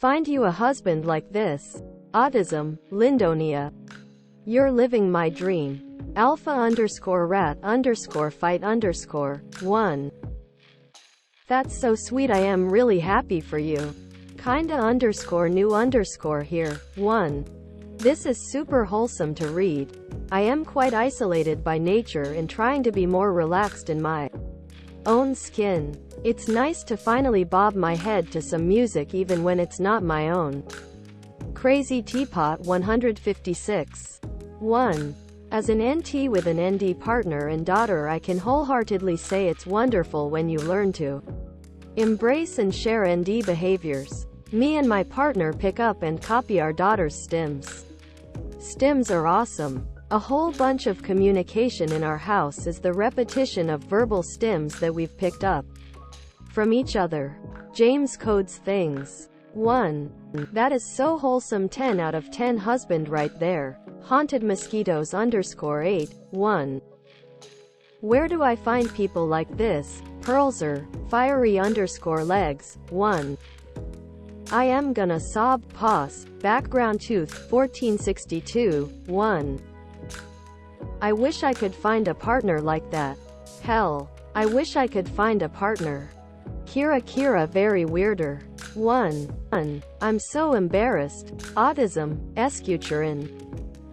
Find you a husband like this. Autism, Lindonia. You're living my dream. Alpha_rat_fight_1. That's so sweet. I am really happy for you. Kinda_new_here. 1. This is super wholesome to read. I am quite isolated by nature and trying to be more relaxed in my own skin. It's nice to finally bob my head to some music even when it's not my own. Crazy Teapot 156. 1. As an NT with an ND partner and daughter, I can wholeheartedly say it's wonderful when you learn to embrace and share ND behaviors. Me and my partner pick up and copy our daughter's stims. Stims are awesome. A whole bunch of communication in our house is the repetition of verbal stims that we've picked up from each other. James codes things. 1. That is so wholesome. 10 out of 10 husband right there. Haunted Mosquitoes _8. 1. Where do I find people like this? Pearlser, fiery_legs. 1. I am gonna sob. Pause. Background tooth 1462. 1. I wish I could find a partner like that. Hell, I wish I could find a partner. Kira very weirder. 1. I'm so embarrassed. Autism, escuturin.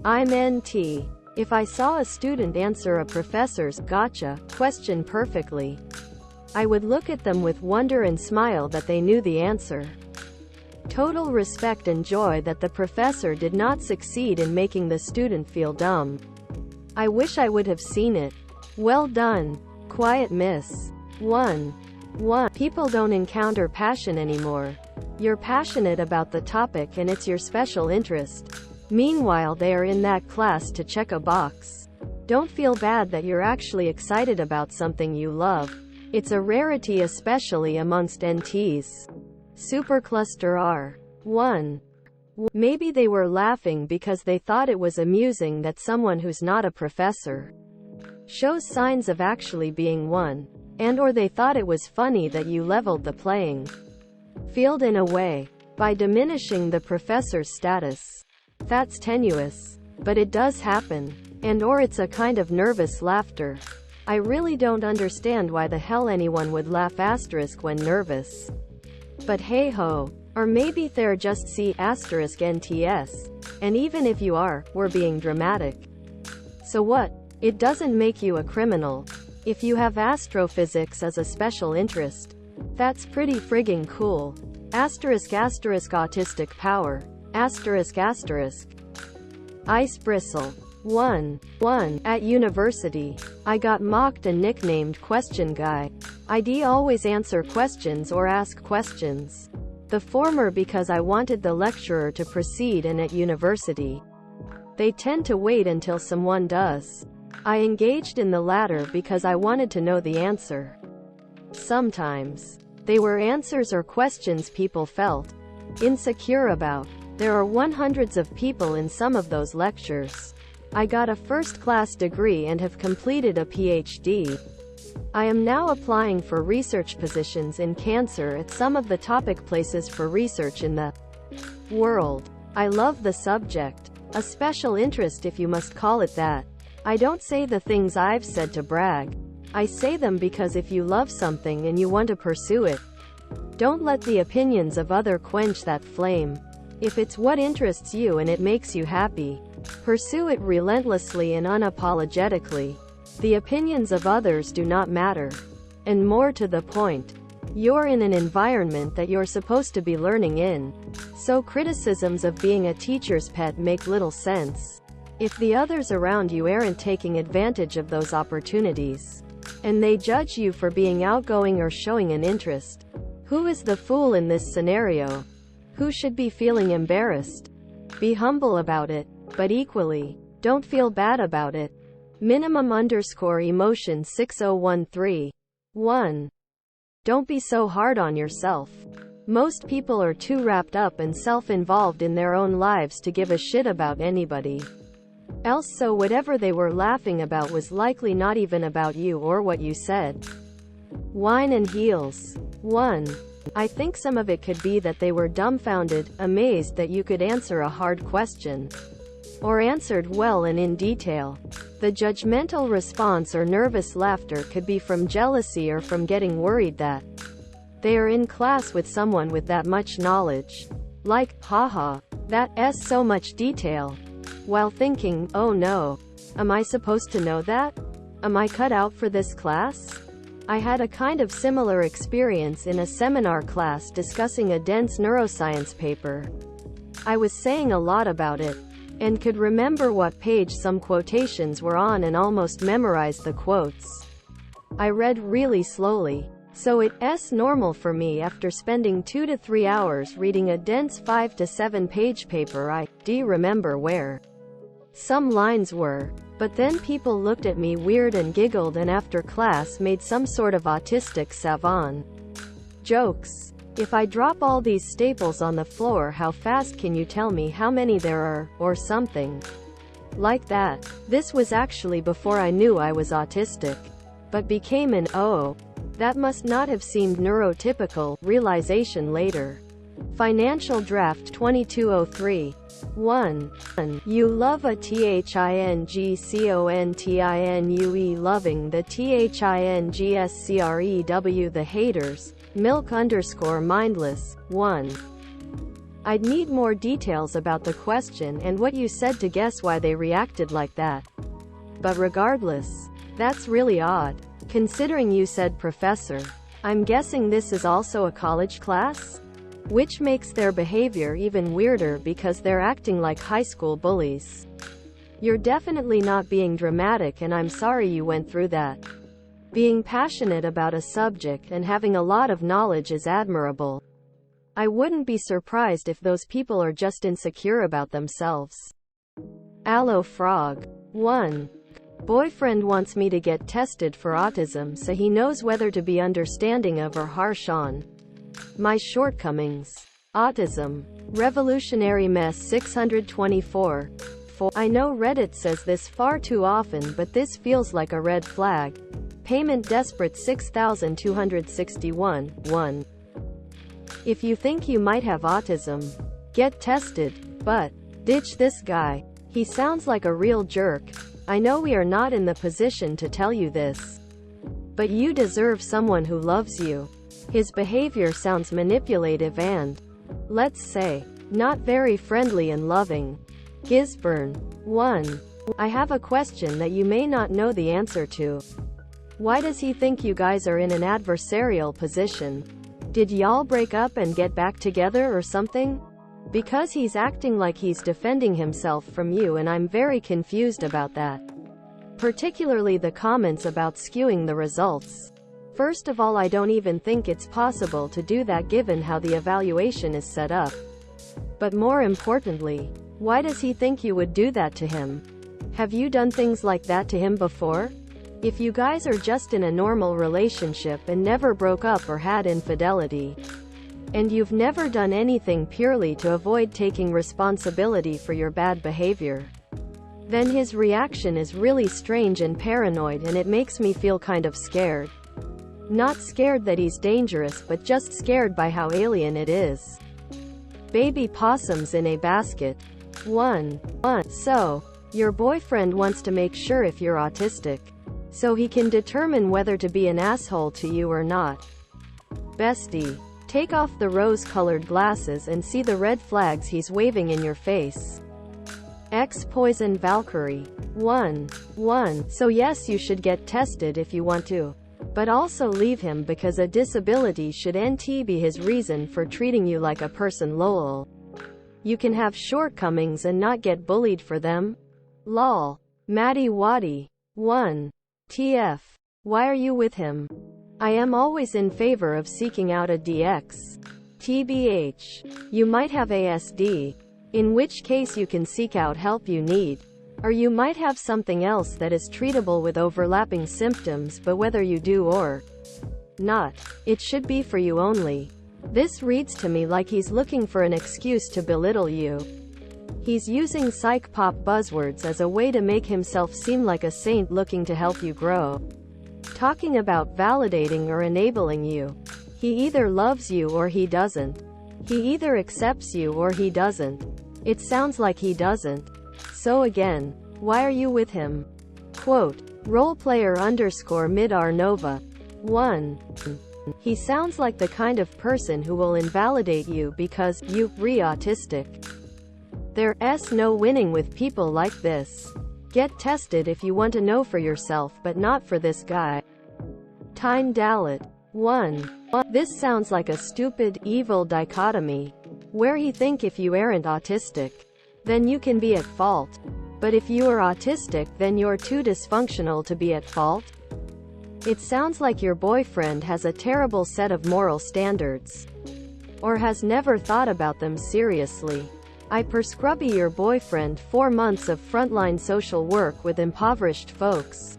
I'm NT. If I saw a student answer a professor's gotcha question perfectly, I would look at them with wonder and smile that they knew the answer. Total respect and joy that the professor did not succeed in making the student feel dumb. I wish I would have seen it. Well done. Quiet miss. 1. People don't encounter passion anymore. You're passionate about the topic and it's your special interest. Meanwhile, they are in that class to check a box. Don't feel bad that you're actually excited about something you love. It's a rarity, especially amongst NTs. Supercluster R. 1. Maybe they were laughing because they thought it was amusing that someone who's not a professor shows signs of actually being one. And/or they thought it was funny that you leveled the playing field in a way by diminishing the professor's status. That's tenuous. But it does happen. And/or it's a kind of nervous laughter. I really don't understand why the hell anyone would laugh when nervous. But hey ho. Or maybe they're just C**NTS. And even if you are, we're being dramatic. So what? It doesn't make you a criminal. If you have astrophysics as a special interest, that's pretty frigging cool. Autistic power. Ice bristle. 1. At university, I got mocked and nicknamed Question Guy. I'd always answer questions or ask questions. The former because I wanted the lecturer to proceed, and at university, they tend to wait until someone does. I engaged in the latter because I wanted to know the answer. Sometimes, they were answers or questions people felt insecure about. There are hundreds of people in some of those lectures. I got a first-class degree and have completed a PhD. I am now applying for research positions in cancer at some of the topic places for research in the world. I love the subject. A special interest, if you must call it that. I don't say the things I've said to brag. I say them because if you love something and you want to pursue it, don't let the opinions of others quench that flame. If it's what interests you and it makes you happy, pursue it relentlessly and unapologetically. The opinions of others do not matter. And more to the point, you're in an environment that you're supposed to be learning in. So criticisms of being a teacher's pet make little sense if the others around you aren't taking advantage of those opportunities, and they judge you for being outgoing or showing an interest. Who is the fool in this scenario? Who should be feeling embarrassed? Be humble about it, but equally, don't feel bad about it. Minimum_emotion 6013. 1. Don't be so hard on yourself. Most people are too wrapped up and self-involved in their own lives to give a shit about anybody else, so whatever they were laughing about was likely not even about you or what you said. Wine and heels. 1. I think some of it could be that they were dumbfounded, amazed that you could answer a hard question. Or answered well and in detail. The judgmental response or nervous laughter could be from jealousy or from getting worried that they are in class with someone with that much knowledge. Like, haha, that's so much detail. While thinking, oh no, am I supposed to know that? Am I cut out for this class? I had a kind of similar experience in a seminar class discussing a dense neuroscience paper. I was saying a lot about it, and could remember what page some quotations were on and almost memorized the quotes. I read really slowly, so it's normal for me after spending 2 to 3 hours reading a dense 5 to 7 page paper. I do remember where some lines were, but then people looked at me weird and giggled and after class made some sort of autistic savant jokes. If I drop all these staples on the floor, how fast can you tell me how many there are, or something like that. This was actually before I knew I was autistic, but became an oh, that must not have seemed neurotypical realization later. Financial Draft 2203. 1. You love a THINGCONTINUE loving the THINGSCREW the haters. Milk_mindless. 1. I'd need more details about the question and what you said to guess why they reacted like that. But regardless, that's really odd, considering you said professor. I'm guessing this is also a college class? Which makes their behavior even weirder because they're acting like high school bullies. You're definitely not being dramatic and I'm sorry you went through that. Being passionate about a subject and having a lot of knowledge is admirable. I wouldn't be surprised if those people are just insecure about themselves. Aloe Frog. 1. Boyfriend wants me to get tested for autism so he knows whether to be understanding of or harsh on my shortcomings. Autism. Revolutionary Mess 624. 4. I know Reddit says this far too often, but this feels like a red flag. Payment Desperate 6261. 1. If you think you might have autism, get tested, but ditch this guy. He sounds like a real jerk. I know we are not in the position to tell you this, but you deserve someone who loves you. His behavior sounds manipulative and, let's say, not very friendly and loving. Gisburn. 1. I have a question that you may not know the answer to. Why does he think you guys are in an adversarial position? Did y'all break up and get back together or something? Because he's acting like he's defending himself from you and I'm very confused about that. Particularly the comments about skewing the results. First of all, I don't even think it's possible to do that given how the evaluation is set up. But more importantly, why does he think you would do that to him? Have you done things like that to him before? If you guys are just in a normal relationship and never broke up or had infidelity, and you've never done anything purely to avoid taking responsibility for your bad behavior, then his reaction is really strange and paranoid and it makes me feel kind of scared. Not scared that he's dangerous, but just scared by how alien it is. Baby possums in a basket. 1. So, your boyfriend wants to make sure if you're autistic, so he can determine whether to be an asshole to you or not. Bestie, take off the rose-colored glasses and see the red flags he's waving in your face. Poison Valkyrie. 1. So yes, you should get tested if you want to. But also leave him because a disability should be his reason for treating you like a person. Lol. You can have shortcomings and not get bullied for them. Lol. Maddie Waddy. 1. TF. Why are you with him? I am always in favor of seeking out a DX. TBH. You might have ASD, in which case you can seek out help you need. Or you might have something else that is treatable with overlapping symptoms, but whether you do or not, it should be for you only. This reads to me like he's looking for an excuse to belittle you. He's using psych pop buzzwords as a way to make himself seem like a saint looking to help you grow. Talking about validating or enabling you. He either loves you or he doesn't. He either accepts you or he doesn't. It sounds like he doesn't. So again, why are you with him? Quote, roleplayer _ Midar Nova. 1. He sounds like the kind of person who will invalidate you because you autistic. There's no winning with people like this. Get tested if you want to know for yourself, but not for this guy. Time Dalit. 1. This sounds like a stupid, evil dichotomy, where he think if you aren't autistic, then you can be at fault. But if you are autistic, then you're too dysfunctional to be at fault. It sounds like your boyfriend has a terrible set of moral standards, or has never thought about them seriously. I prescribe your boyfriend 4 months of frontline social work with impoverished folks.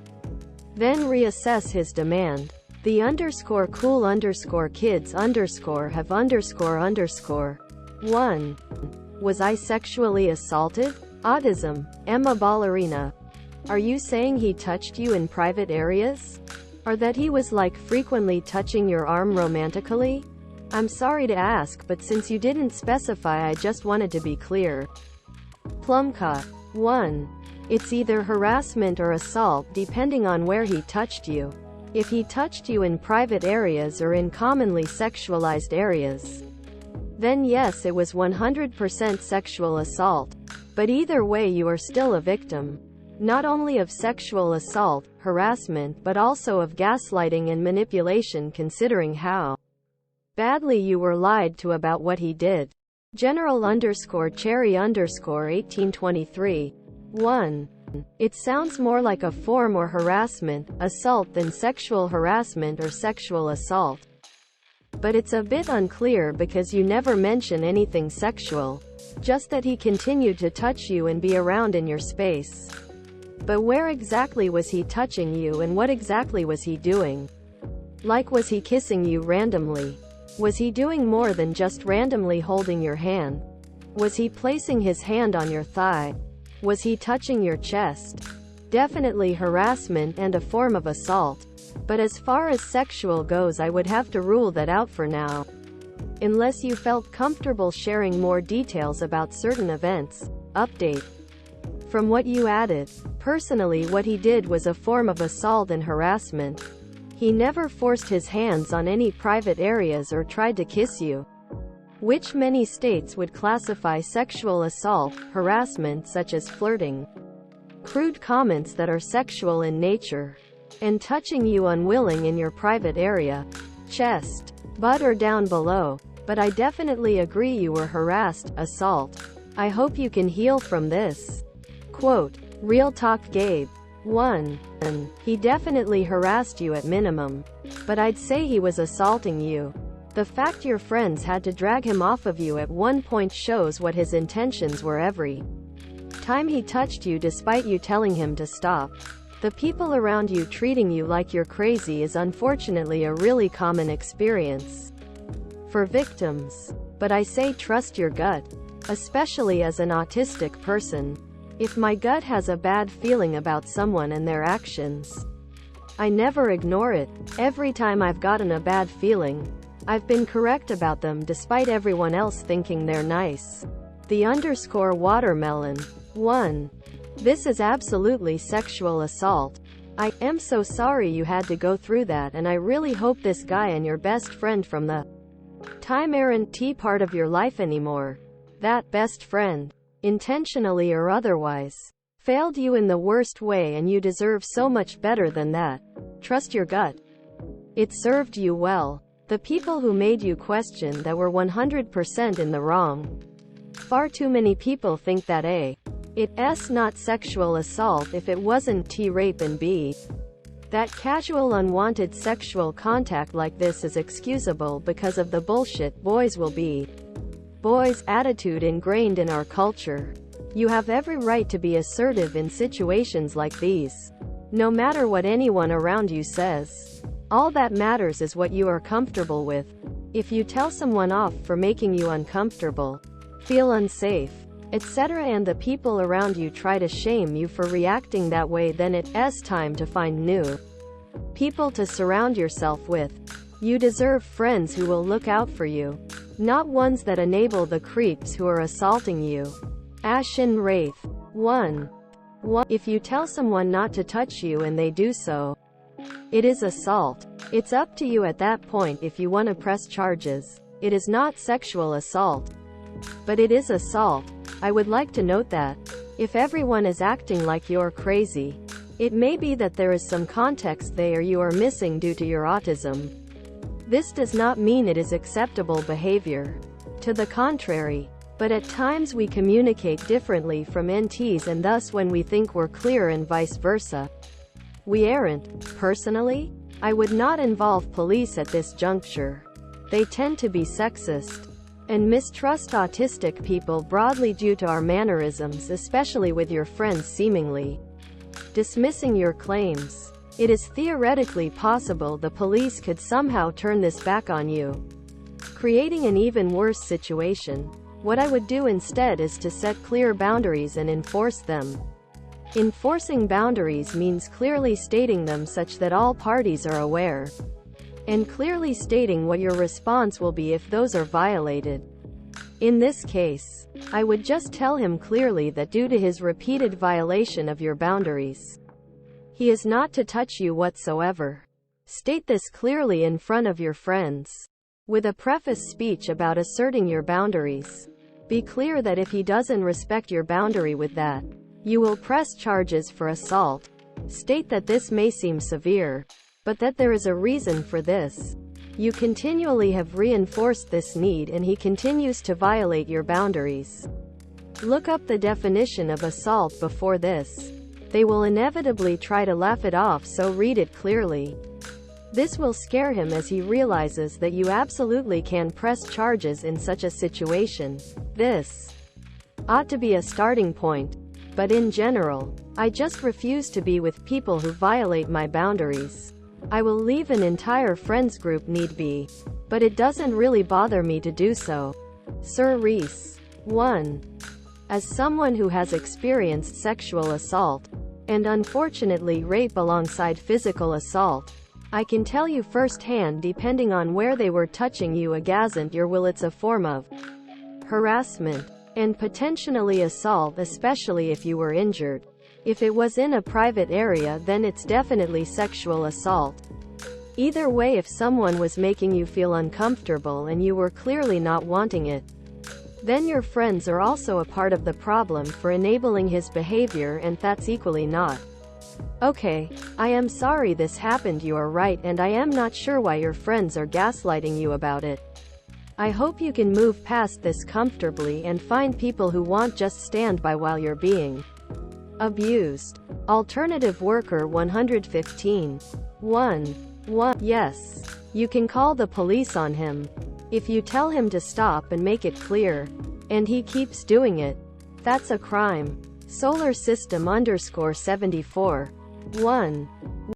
Then reassess his demand. The _cool kids have _ 1. Was I sexually assaulted? Autism. Emma Ballerina. Are you saying he touched you in private areas? Or that he was like frequently touching your arm romantically? I'm sorry to ask, but since you didn't specify, I just wanted to be clear. Plumcott. 1. It's either harassment or assault depending on where he touched you. If he touched you in private areas or in commonly sexualized areas, then yes, it was 100% sexual assault. But either way, you are still a victim. Not only of sexual assault, harassment, but also of gaslighting and manipulation, considering how badly you were lied to about what he did. General _Cherry _ 1823. 1. It sounds more like a form or harassment, assault than sexual harassment or sexual assault. But it's a bit unclear because you never mention anything sexual, just that he continued to touch you and be around in your space. But where exactly was he touching you, and what exactly was he doing? Like, was he kissing you randomly? Was he doing more than just randomly holding your hand? Was he placing his hand on your thigh? Was he touching your chest? Definitely harassment and a form of assault. But as far as sexual goes, I would have to rule that out for now. Unless you felt comfortable sharing more details about certain events. Update. From what you added, personally what he did was a form of assault and harassment. He never forced his hands on any private areas or tried to kiss you, which many states would classify sexual assault, harassment such as flirting, crude comments that are sexual in nature, and touching you unwilling in your private area, chest, butt or down below. But I definitely agree you were harassed, assault. I hope you can heal from this. Quote, Real Talk Gabe. 1. He definitely harassed you at minimum. But I'd say he was assaulting you. The fact your friends had to drag him off of you at one point shows what his intentions were every time he touched you despite you telling him to stop. The people around you treating you like you're crazy is unfortunately a really common experience for victims. But I say trust your gut, especially as an autistic person. If my gut has a bad feeling about someone and their actions, I never ignore it. Every time I've gotten a bad feeling, I've been correct about them despite everyone else thinking they're nice. The _watermelon. 1. This is absolutely sexual assault. I am so sorry you had to go through that, and I really hope this guy and your best friend from the time aren't part of your life anymore. That best friend, intentionally or otherwise, failed you in the worst way, and you deserve so much better than that. Trust your gut. It served you well. The people who made you question that were 100% in the wrong. Far too many people think that it's not sexual assault if it wasn't rape, and b, that casual unwanted sexual contact like this is excusable because of the bullshit boys will be boys attitude ingrained in our culture. You have every right to be assertive in situations like these, no matter what anyone around you says. All that matters is what you are comfortable with. If you tell someone off for making you uncomfortable, feel unsafe, etc., and the people around you try to shame you for reacting that way, then it's time to find new people to surround yourself with. You deserve friends who will look out for you, not ones that enable the creeps who are assaulting you. Ashen Wraith. 1. If you tell someone not to touch you and they do so, it is assault. It's up to you at that point if you want to press charges. It is not sexual assault, but it is assault. I would like to note that. If everyone is acting like you're crazy, it may be that there is some context there you are missing due to your autism. This does not mean it is acceptable behavior. To the contrary. But at times we communicate differently from NTs, and thus when we think we're clear and vice versa, we aren't. Personally, I would not involve police at this juncture. They tend to be sexist and mistrust autistic people broadly due to our mannerisms, especially with your friends seemingly dismissing your claims. It is theoretically possible the police could somehow turn this back on you, creating an even worse situation. What I would do instead is to set clear boundaries and enforce them. Enforcing boundaries means clearly stating them such that all parties are aware, and clearly stating what your response will be if those are violated. In this case, I would just tell him clearly that due to his repeated violation of your boundaries, he is not to touch you whatsoever. State this clearly in front of your friends, with a preface speech about asserting your boundaries. Be clear that if he doesn't respect your boundary with that, you will press charges for assault. State that this may seem severe, but that there is a reason for this. You continually have reinforced this need and he continues to violate your boundaries. Look up the definition of assault before this. They will inevitably try to laugh it off, so read it clearly. This will scare him as he realizes that you absolutely can press charges in such a situation. This ought to be a starting point. But in general, I just refuse to be with people who violate my boundaries. I will leave an entire friends group need be, but it doesn't really bother me to do so. Sir Reese. 1. As someone who has experienced sexual assault, and unfortunately rape alongside physical assault, I can tell you firsthand, depending on where they were touching you against your will, it's a form of harassment and potentially assault, especially if you were injured. If it was in a private area, then it's definitely sexual assault. Either way, if someone was making you feel uncomfortable and you were clearly not wanting it, then your friends are also a part of the problem for enabling his behavior, and that's equally not okay. I am sorry this happened, you are right, and I am not sure why your friends are gaslighting you about it. I hope you can move past this comfortably and find people who won't just stand by while you're being abused. Alternative Worker 115. 1. Yes. You can call the police on him. If you tell him to stop and make it clear, and he keeps doing it, that's a crime. Solar System _74. 1.